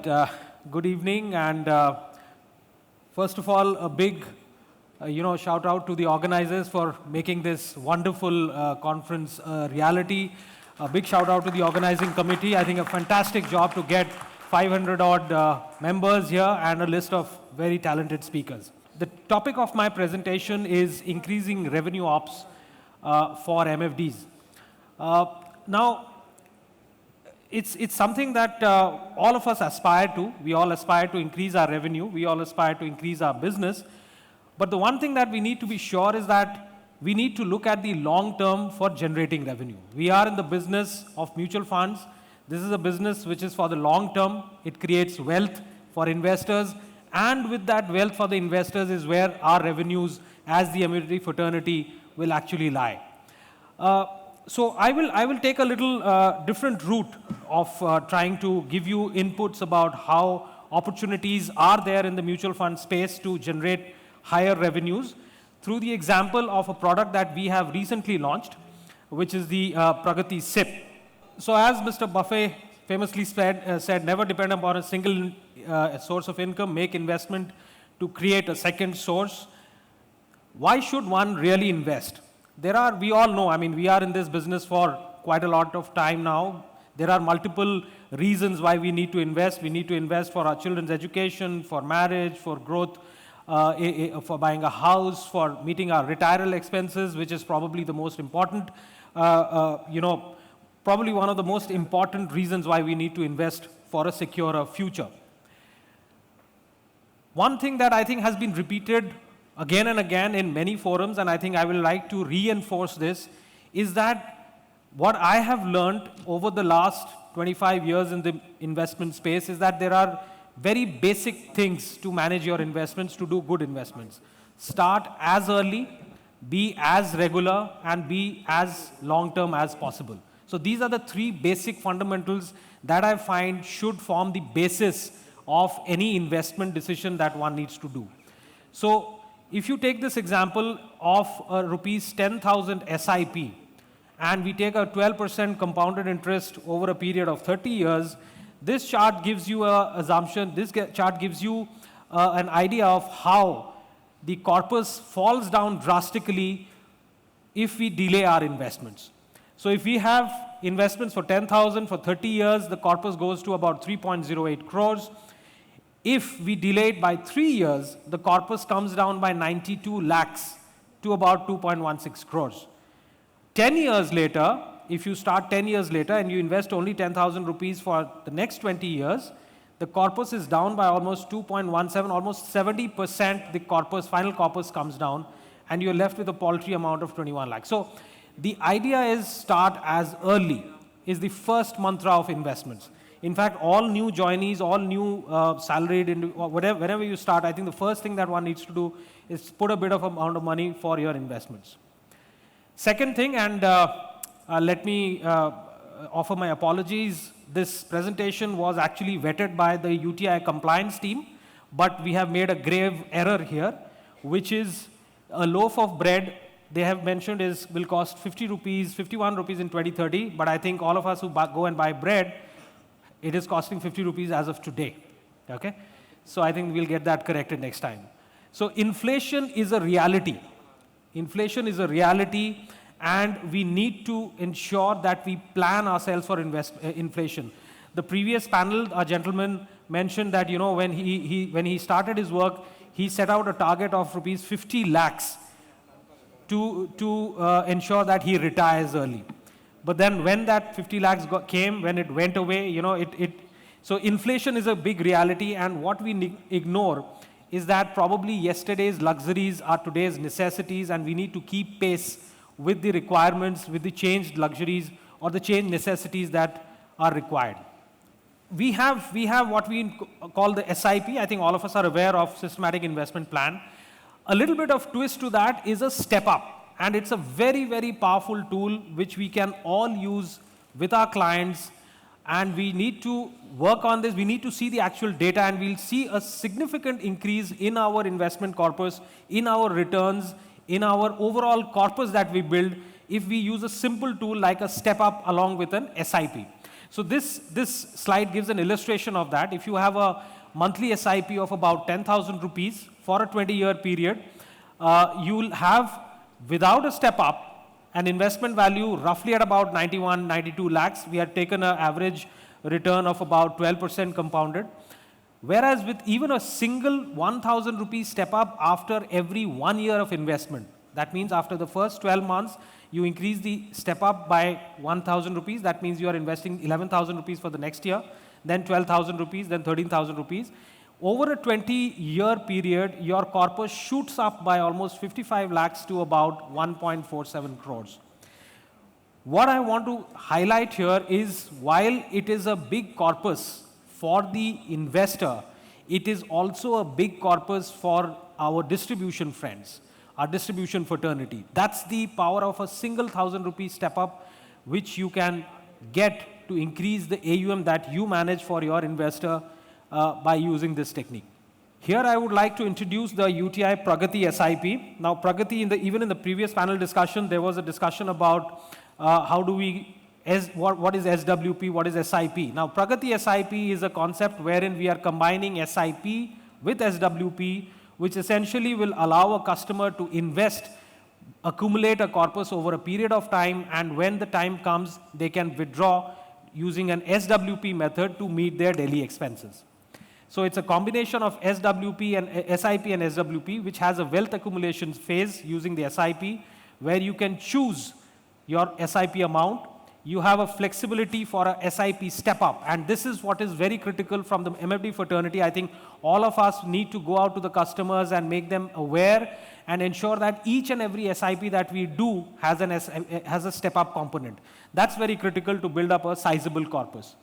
right. Good evening, and first of all, a big, shout out to the organizers for making this wonderful conference a reality. A big shout out to the organizing committee. I think a fantastic job to get 500 odd members here and a list of very talented speakers. The topic of my presentation is increasing revenue ops for MFDs. Now, it's something that all of us aspire to. We all aspire to increase our revenue. We all aspire to increase our business. But the one thing that we need to be sure is that we need to look at the long term for generating revenue. We are in the business of mutual funds. This is a business which is for the long term. It creates wealth for investors. And with that wealth for the investors is where our revenues as the MFD fraternity will actually lie. So I will take a little different route of trying to give you inputs about how opportunities are there in the mutual fund space to generate higher revenues through the example of a product that we have recently launched, which is the Pragati SIP. So as Mr. Buffett famously said, never depend upon a single source of income, make investment to create a second source. Why should one really invest? We all know, we are in this business for quite a lot of time now. There are multiple reasons why we need to invest. We need to invest for our children's education, for marriage, for growth, for buying a house, for meeting our retirement expenses, which is probably the most important, probably one of the most important reasons why we need to invest for a secure future. One thing that I think has been repeated again and again in many forums, and I think I will like to reinforce this, is that what I have learned over the last 25 years in the investment space is that there are very basic things to manage your investments, to do good investments. Start as early, be as regular, and be as long-term as possible. So these are the three basic fundamentals that I find should form the basis of any investment decision that one needs to do. So if you take this example of a rupees 10,000 SIP and we take a 12% compounded interest over a period of 30 years, this chart gives you an assumption, this chart gives you an idea of how the corpus falls down drastically if we delay our investments. So if we have investments for 10,000 for 30 years, the corpus goes to about 3.08 crores. If we delay it by 3 years, the corpus comes down by 92 lakhs to about 2.16 crores. 10 years later, if you start 10 years later and you invest only 10,000 rupees for the next 20 years, the corpus is down by almost 2.17, almost 70% the corpus, final corpus comes down, and you're left with a paltry amount of 21 lakhs. So the idea is start as early, is the first mantra of investments. In fact, all new joinees, all new salaried, whenever you start, I think the first thing that one needs to do is put a bit of amount of money for your investments. Second thing, and let me offer my apologies. This presentation was actually vetted by the UTI compliance team, but we have made a grave error here, which is a loaf of bread they have mentioned will cost 50 rupees, 51 rupees in 2030, but I think all of us who go and buy bread, it is costing 50 rupees as of today, okay? So I think we'll get that corrected next time. So inflation is a reality. Inflation is a reality, and we need to ensure that we plan ourselves for inflation. The previous panel, a gentleman mentioned that, when he started his work, he set out a target of rupees 50 lakhs to ensure that he retires early. But then when that 50 lakhs came, when it went away, so inflation is a big reality, and what we ignore is that probably yesterday's luxuries are today's necessities, and we need to keep pace with the requirements, with the changed luxuries or the changed necessities that are required. We have what we call the SIP. I think all of us are aware of systematic investment plan. A little bit of twist to that is a step up. And it's a very, very powerful tool which we can all use with our clients. And we need to work on this. We need to see the actual data, and we'll see a significant increase in our investment corpus, in our returns, in our overall corpus that we build if we use a simple tool like a step up along with an SIP. So this slide gives an illustration of that. If you have a monthly SIP of about 10,000 rupees for a 20-year period, you will have, without a step up, an investment value roughly at about 91, 92 lakhs. We had taken an average return of about 12% compounded. Whereas with even a single 1,000 rupees step up after every 1 year of investment, that means after the first 12 months, you increase the step up by 1,000 rupees. That means you are investing 11,000 rupees for the next year, then 12,000 rupees, then 13,000 rupees. Over a 20-year period, your corpus shoots up by almost 55 lakhs to about 1.47 crores. What I want to highlight here is, while it is a big corpus for the investor, it is also a big corpus for our distribution friends, our distribution fraternity. That's the power of a single 1,000 rupee step up, which you can get to increase the AUM that you manage for your investor by using this technique. Here I would like to introduce the UTI Pragati SIP. Now Pragati, even in the previous panel discussion, there was a discussion about what is SWP, what is SIP. Now Pragati SIP is a concept wherein we are combining SIP with SWP, which essentially will allow a customer to invest, accumulate a corpus over a period of time, and when the time comes, they can withdraw using an SWP method to meet their daily expenses. So it's a combination of SWP and SIP and SWP, which has a wealth accumulation phase using the SIP, where you can choose your SIP amount. You have a flexibility for a SIP step up, and this is what is very critical from the MFD fraternity. I think all of us need to go out to the customers and make them aware and ensure that each and every SIP that we do has a step up component. That's very critical to build up a sizable corpus.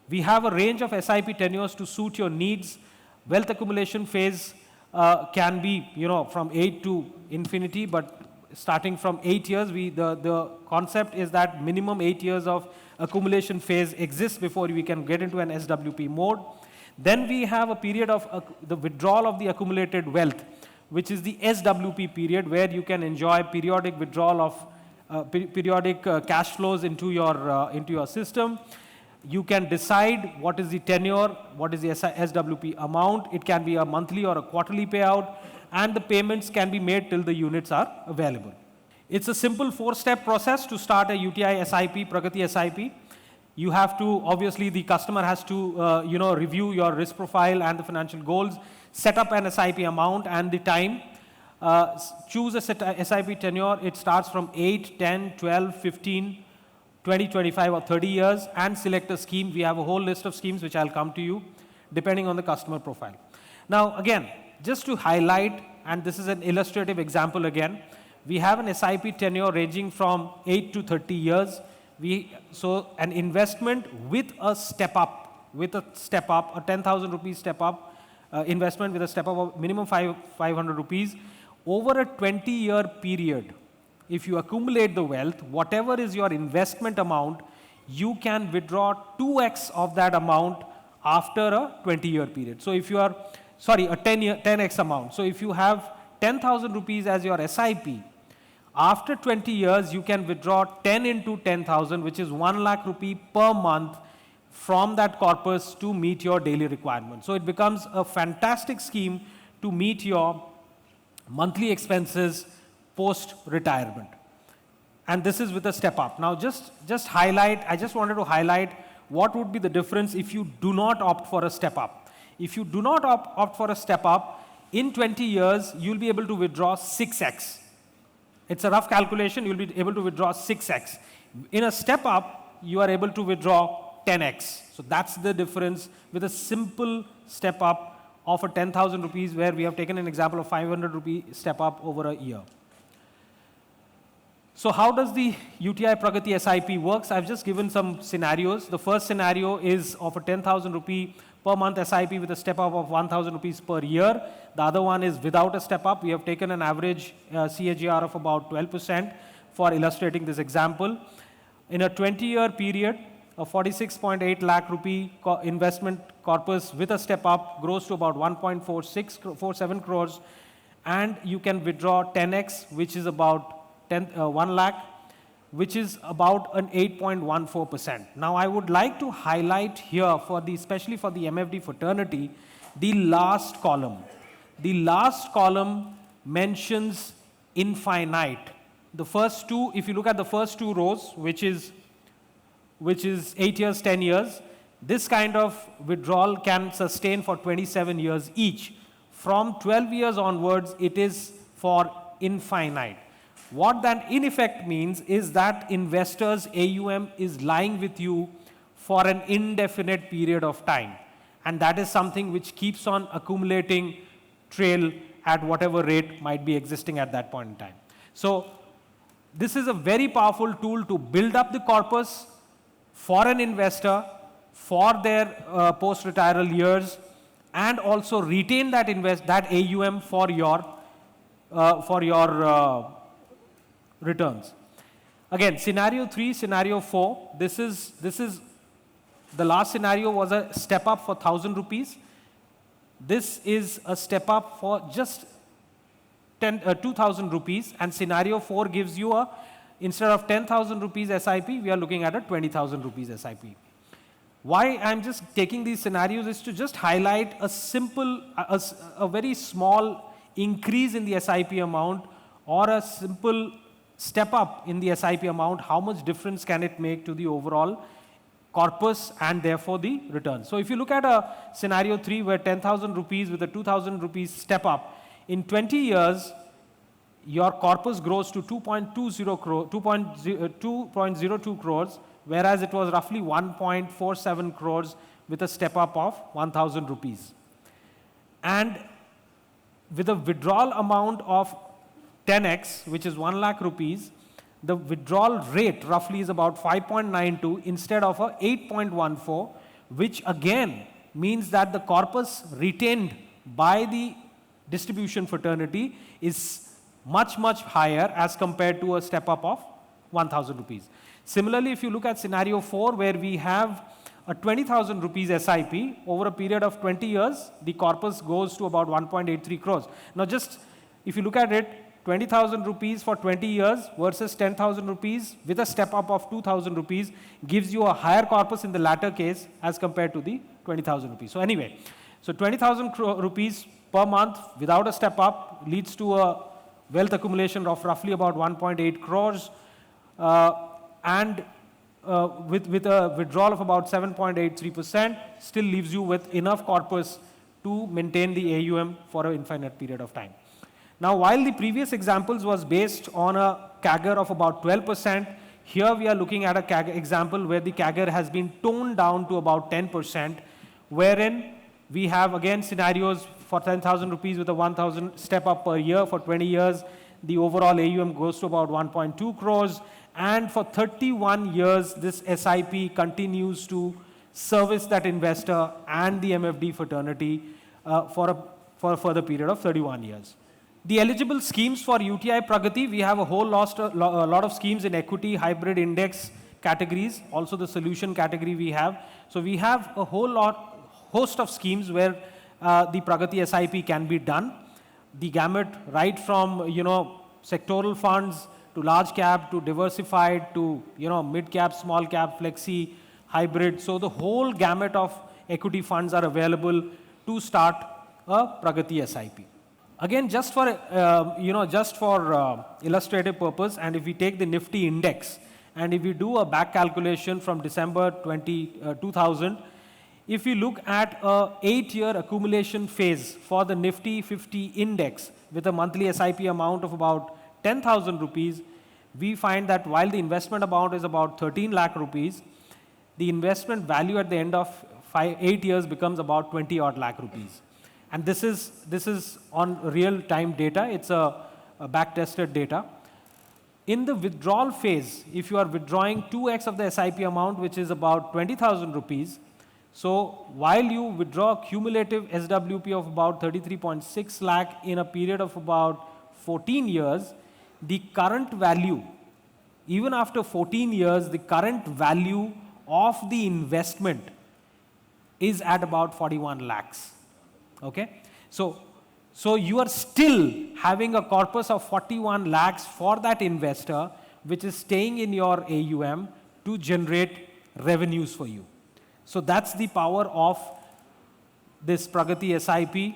We have a range of SIP tenures to suit your needs. Wealth accumulation phase can be, from 8 to infinity, but starting from 8 years, the concept is that minimum 8 years of accumulation phase exists before we can get into an SWP mode. Then we have a period of the withdrawal of the accumulated wealth, which is the SWP period, where you can enjoy periodic withdrawal of periodic cash flows into your system. You can decide what is the tenure, what is the SWP amount. It can be a monthly or a quarterly payout, and the payments can be made till the units are available. It's a simple 4-step process to start a UTI SIP, Pragati SIP. You have to, obviously, the customer has to, review your risk profile and the financial goals, set up an SIP amount and the time, choose a SIP tenure. It starts from 8, 10, 12, 15, 20, 25, or 30 years, and select a scheme. We have a whole list of schemes which I'll come to you, depending on the customer profile. Now, again, just to highlight, and this is an illustrative example again, we have an SIP tenure ranging from 8 to 30 years. So an investment with a step up, a 10,000 rupees step up, investment with a step up of minimum 500 rupees, over a 20-year period. If you accumulate the wealth, whatever is your investment amount, you can withdraw 2x of that amount after a 20-year period. So if you are, a 10x amount. So if you have 10,000 rupees as your SIP, after 20 years, you can withdraw 10 into 10,000, which is 1 lakh rupee per month from that corpus to meet your daily requirements. So it becomes a fantastic scheme to meet your monthly expenses post-retirement. And this is with a step up. Now I just wanted to highlight what would be the difference if you do not opt for a step up. If you do not opt for a step up, in 20 years, you'll be able to withdraw 6x. It's a rough calculation, you'll be able to withdraw 6x. In a step up, you are able to withdraw 10x. So that's the difference with a simple step up of a 10,000 rupees, where we have taken an example of 500 rupee step up over a year. So how does the UTI Pragati SIP works? I've just given some scenarios. The first scenario is of a 10,000 rupee per month SIP with a step up of 1,000 rupees per year. The other one is without a step up. We have taken an average CAGR of about 12% for illustrating this example. In a 20-year period, a 46.8 lakh rupee investment corpus with a step up grows to about 1.47 crores, and you can withdraw 10x, which is about 1 lakh. which is about an 8.14%. Now, I would like to highlight here, especially for the MFD fraternity, the last column. The last column mentions infinite. The first two, if you look at the first two rows, which is 8 years, 10 years, this kind of withdrawal can sustain for 27 years each. From 12 years onwards, it is for infinite. What that in effect means is that investors' AUM is lying with you for an indefinite period of time. And that is something which keeps on accumulating trail at whatever rate might be existing at that point in time. So this is a very powerful tool to build up the corpus for an investor, for their post-retiral years, and also retain that AUM for your returns. Again, scenario 3, scenario 4, this is the last scenario was a step up for 1,000 rupees. This is a step up for just 2,000 rupees, and scenario 4 gives you instead of 10,000 rupees SIP, we are looking at a 20,000 rupees SIP. Why I'm just taking these scenarios is to just highlight a simple, a very small increase in the SIP amount or a simple step up in the SIP amount, how much difference can it make to the overall corpus and therefore the return. So if you look at a scenario 3 where 10,000 rupees with a 2,000 rupees step up, in 20 years, your corpus grows to 2.02 crores, whereas it was roughly 1.47 crores with a step up of 1,000 rupees. And with a withdrawal amount of 10x, which is 1 lakh rupees, the withdrawal rate roughly is about 5.92 instead of a 8.14, which again means that the corpus retained by the distribution fraternity is much, much higher as compared to a step up of 1,000 rupees. Similarly, if you look at scenario 4, where we have a 20,000 rupees SIP, over a period of 20 years, the corpus goes to about 1.83 crores. Now, just if you look at it, 20,000 rupees for 20 years versus 10,000 rupees with a step up of 2,000 rupees gives you a higher corpus in the latter case as compared to the 20,000 rupees. So anyway, so 20,000 rupees per month without a step up leads to a wealth accumulation of roughly about 1.8 crores and with a withdrawal of about 7.83% still leaves you with enough corpus to maintain the AUM for an infinite period of time. Now, while the previous examples was based on a CAGR of about 12%, here we are looking at a CAGR example where the CAGR has been toned down to about 10%, wherein we have again scenarios for 10,000 rupees with a 1,000 step up per year for 20 years. The overall AUM goes to about 1.2 crores. And for 31 years, this SIP continues to service that investor and the MFD fraternity for a further period of 31 years. The eligible schemes for UTI Pragati, we have a whole lot of schemes in equity, hybrid, index categories, also the solution category we have. So we have a host of schemes where the Pragati SIP can be done. The gamut, right from sectoral funds to large cap to diversified to mid cap, small cap, flexi, hybrid. So the whole gamut of equity funds are available to start a Pragati SIP. Again, just for illustrative purpose, and if we take the Nifty index and if we do a back calculation from December 2000, if we look at a 8-year accumulation phase for the Nifty 50 index with a monthly SIP amount of about 10,000 rupees, we find that while the investment amount is about 13 lakh rupees, the investment value at the end of 8 years becomes about 20 odd lakh rupees. And this is on real-time data. It's a back-tested data. In the withdrawal phase, if you are withdrawing 2x of the SIP amount, which is about 20,000 rupees, so while you withdraw cumulative SWP of about 33.6 lakh in a period of about 14 years, the current value, even after 14 years, the current value of the investment is at about 41 lakhs. Okay, so you are still having a corpus of 41 lakhs for that investor which is staying in your AUM to generate revenues for you. So that's the power of this Pragati SIP.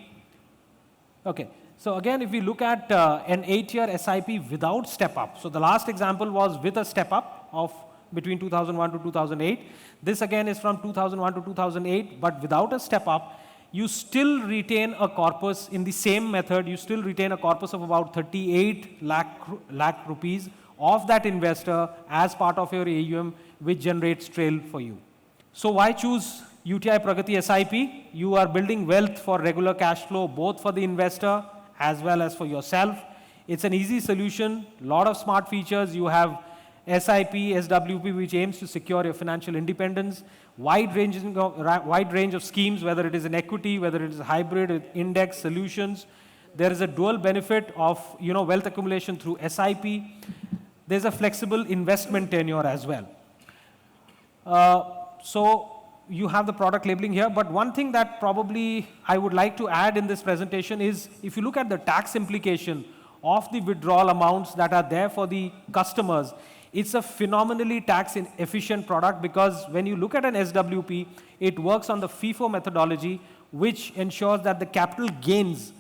Okay, so again, if we look at an 8-year SIP without step up, so the last example was with a step up of between 2001 to 2008. This again is from 2001 to 2008, but without a step up, you still retain a corpus in the same method. You still retain a corpus of about 38 lakh rupees of that investor as part of your AUM, which generates trail for you. So why choose UTI Pragati SIP? You are building wealth for regular cash flow, both for the investor as well as for yourself. It's an easy solution, lot of smart features. You have SIP, SWP, which aims to secure your financial independence, wide range of schemes, whether it is in equity, whether it is hybrid, index solutions. There is a dual benefit of wealth accumulation through SIP. There's a flexible investment tenure as well. So you have the product labeling here, but one thing that probably I would like to add in this presentation is if you look at the tax implication of the withdrawal amounts that are there for the customers, it's a phenomenally tax efficient product, because when you look at an SWP, it works on the FIFO methodology, which ensures that the capital gains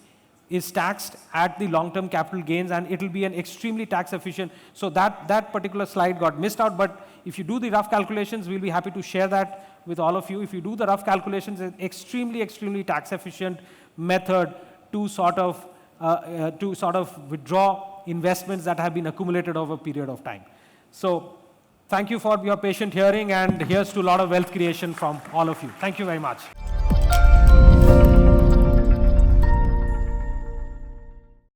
is taxed at the long-term capital gains, and it will be an extremely tax efficient. So that particular slide got missed out, but if you do the rough calculations, we'll be happy to share that with all of you. If you do the rough calculations, it's extremely tax efficient method to sort of withdraw investments that have been accumulated over a period of time. So thank you for your patient hearing, and here's to a lot of wealth creation from all of you. Thank you very much.